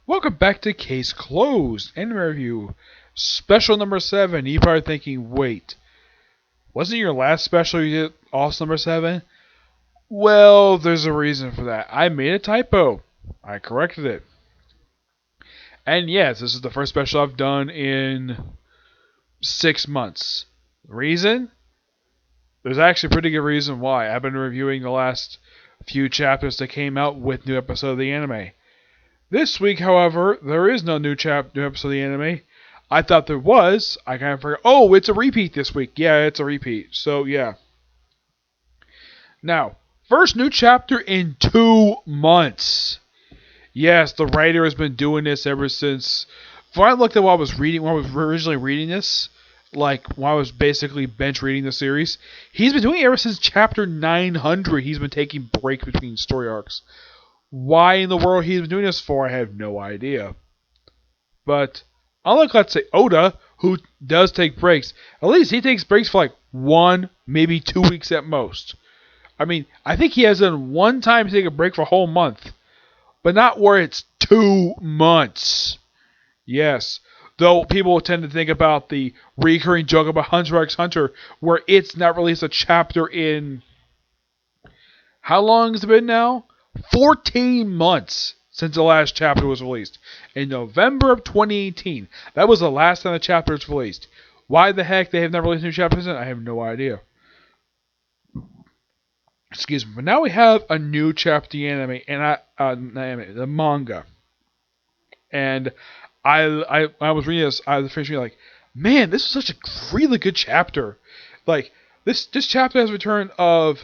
Welcome back to Case Closed Anime Review, special number 7. You're probably thinking, wait, wasn't your last special you did also number 7? Well, there's a reason for that. I made a typo. I corrected it. And yes, this is the first special I've done in 6 months. Reason? There's actually a pretty good reason why. I've been reviewing the last few chapters that came out with new episodes of the anime. This week, however, there is no new episode of the anime. I thought there was. I kind of forgot. Oh, it's a repeat this week. Yeah, it's a repeat. So, yeah. Now, first new chapter in 2 months. Yes, the writer has been doing this ever since. When I looked at what I was reading, when I was originally reading this, like when I was basically bench reading the series, he's been doing it ever since chapter 900. He's been taking breaks between story arcs. Why in the world he's been doing this for, I have no idea. But unlike, let's say, Oda, who does take breaks, at least he takes breaks for like 1, maybe 2 weeks at most. I mean, I think he has done one time to take a break for a whole month, but not where it's 2 months. Yes. Though people tend to think about the recurring joke about Hunter x Hunter, where it's not released a chapter in... How long has it been now? 14 months since the last chapter was released. In November of 2018. That was the last time the chapter was released. Why the heck they have never released new chapters in? I have no idea. Excuse me. But now we have a new chapter anime, and the manga. And I was reading this, I was finishing like, man, this is such a really good chapter. Like, this chapter has a return of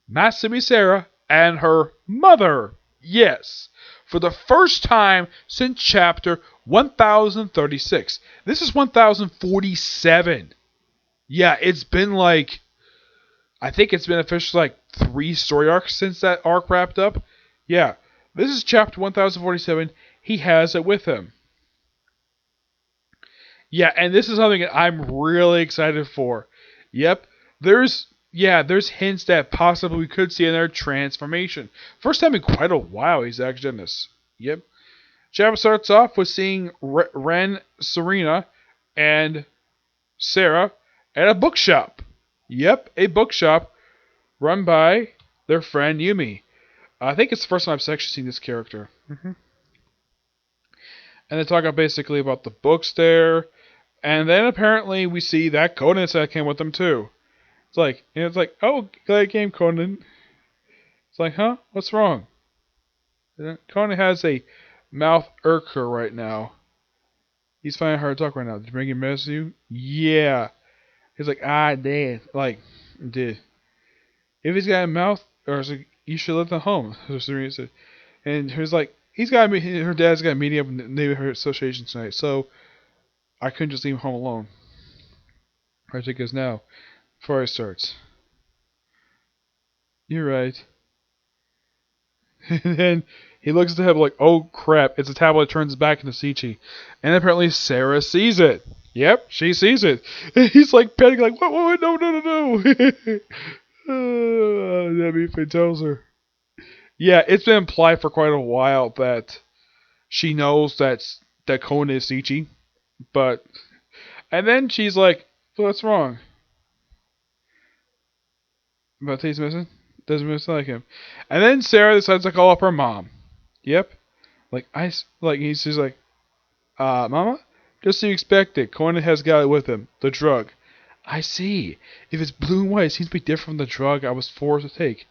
Masumi Sarah and her mother. Yes. For the first time since chapter 1036. This is 1047. Yeah, it's been like... I think it's been officially like 3 story arcs since that arc wrapped up. Yeah. This is chapter 1047. He has it with him. Yeah, and this is something that I'm really excited for. Yep. There's hints that possibly we could see another transformation. First time in quite a while he's actually done this. Yep. Chapter starts off with seeing Ren, Serena, and Sarah at a bookshop. Yep, a bookshop run by their friend Yumi. I think it's the first time I've actually seen this character. And they talk basically about the books there. And then apparently we see that Conan set came with them too. It's like, oh, glad game, Conan. It's like, huh? What's wrong? Conan has a mouth irker right now. He's finding it hard to talk right now. Did you bring your mess to you? Yeah. He's like, did. Like, did. If he's got a mouth, you should let them home. And he was like, her dad's got a meeting up in the neighborhood association tonight, so I couldn't just leave him home alone. Right, it goes now. Before it starts. You're right. And then he looks at the tablet like, oh crap, it's a tablet that turns back into Sichi. And apparently Sarah sees it. Yep, she sees it. And he's like panicking like, what, no. That tells her. Yeah, it's been implied for quite a while that she knows that Conan is Sichi. And then she's like, what's wrong? But he's missing? Doesn't miss like him. And then Sarah decides to call up her mom. Yep. She's like, Mama? Just so you expected, Conan has got it with him. The drug. I see. If it's blue and white, it seems to be different from the drug I was forced to take.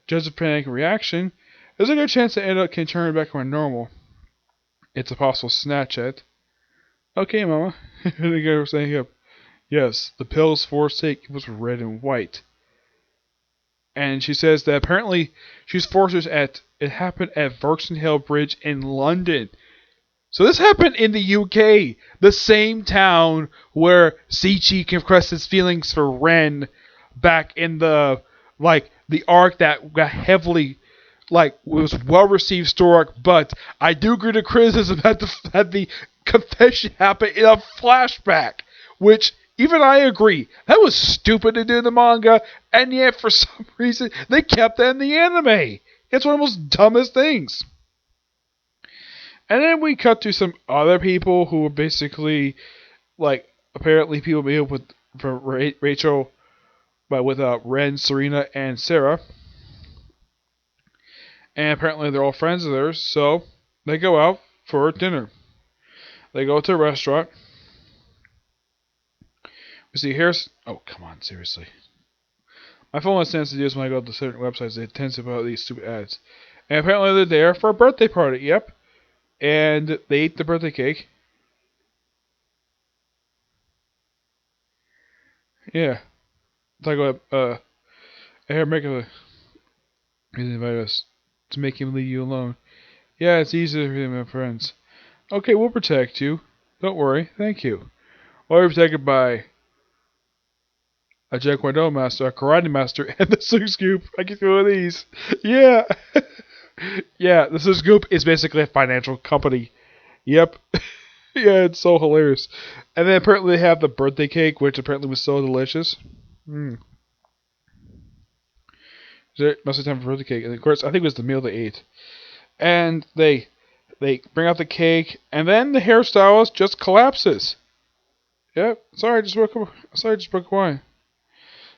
Judge the panic reaction. There's a good chance that Anna can turn it back to normal. It's a possible snatch at. Okay, Mama. The guy was saying up. Yes, the pills forced to take was red and white. And she says that apparently she's forced it happened at Vauxhall Bridge in London. So this happened in the UK, the same town where Sichi confessed his feelings for Ren back in the arc that got heavily, was well received story arc. But I do agree to criticism that the confession happened in a flashback, which even I agree that was stupid to do in the manga, and yet for some reason they kept that in the anime. It's one of the most dumbest things. And then we cut to some other people who were basically like apparently people meet up with for Rachel, but with Ren, Serena, and Sarah. And apparently they're all friends of theirs, so they go out for dinner. They go to a restaurant. We see here's oh come on seriously. My phone has tends to do this when I go to certain websites. It tends to put out these stupid ads. And apparently they're there for a birthday party. Yep. And they ate the birthday cake. Yeah. Talk about hair makeup. He invited us to make him leave you alone. Yeah, it's easy for my friends. Okay, we'll protect you. Don't worry. Thank you. Well, we're protected by a Taekwondo master, a karate master, and the Six Scoop. I can feel these. Yeah. Yeah, the Six Scoop is basically a financial company. Yep. Yeah, it's so hilarious. And then apparently they have the birthday cake, which apparently was so delicious. Mm. Must have time for birthday cake. And of course, I think it was the meal they ate. And they bring out the cake, and then the hairstylist just collapses. Yep. Sorry, just broke wine.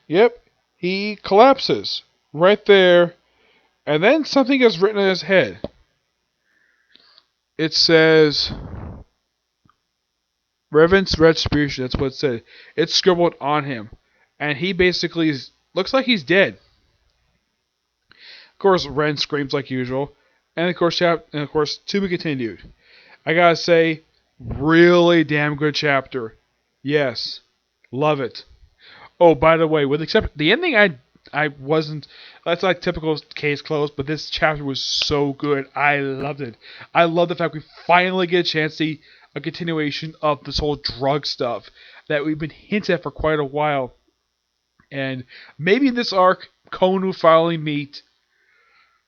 Yep. He collapses right there, and then something gets written in his head. It says Revan's Retribution. That's what it said. It's scribbled on him, and he basically looks like he's dead. Of course, Ren screams like usual, and of course, to be continued. I gotta say, really damn good chapter. Yes, love it. Oh, by the way, with except the ending, I wasn't. That's like typical case closed, but this chapter was so good. I loved it. I love the fact we finally get a chance to see a continuation of this whole drug stuff that we've been hinted at for quite a while. And maybe in this arc, Kon will finally meet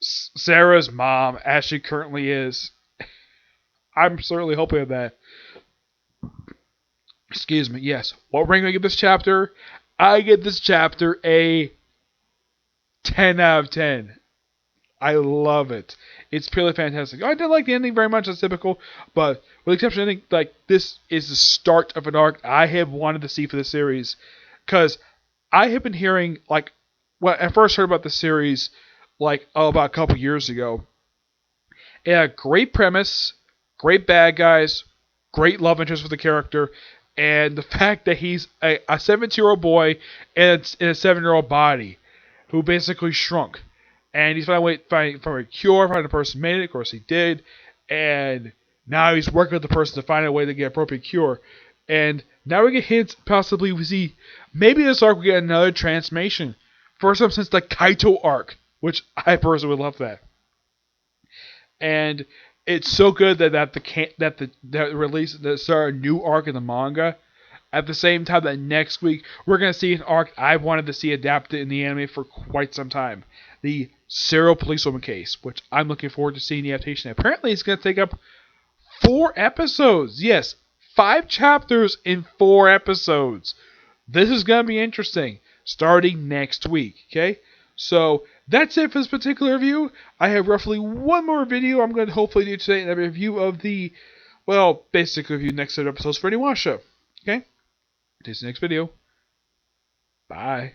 Sarah's mom, as she currently is. I'm certainly hoping that. Excuse me. Yes. What rank do I give this chapter? I give this chapter a 10 out of 10. I love it. It's purely fantastic. I didn't like the ending very much, that's typical, but with the exception of the ending, like, this is the start of an arc I have wanted to see for the series. Because I have been hearing, like, when I first heard about the series, like, about a couple years ago, it had a great premise, great bad guys, great love interest for the character, and the fact that he's a 17-year-old boy in a 7-year-old body who basically shrunk. And he's finding a cure, find a person made it. Of course, he did. And now he's working with the person to find a way to get an appropriate cure. And now we get hints, possibly we see, maybe this arc we get another transformation. First time since the Kaito arc, which I personally would love that. And it's so good that start a new arc in the manga. At the same time that next week we're gonna see an arc I've wanted to see adapted in the anime for quite some time. The serial policewoman case, which I'm looking forward to seeing the adaptation. Apparently it's gonna take up 4 episodes. Yes, 5 chapters in 4 episodes. This is gonna be interesting. Starting next week. Okay? So that's it for this particular review. I have roughly one more video I'm going to hopefully do today, and a review of the, well, basic review next set of episodes for Inuyasha. Okay? See you next video. Bye.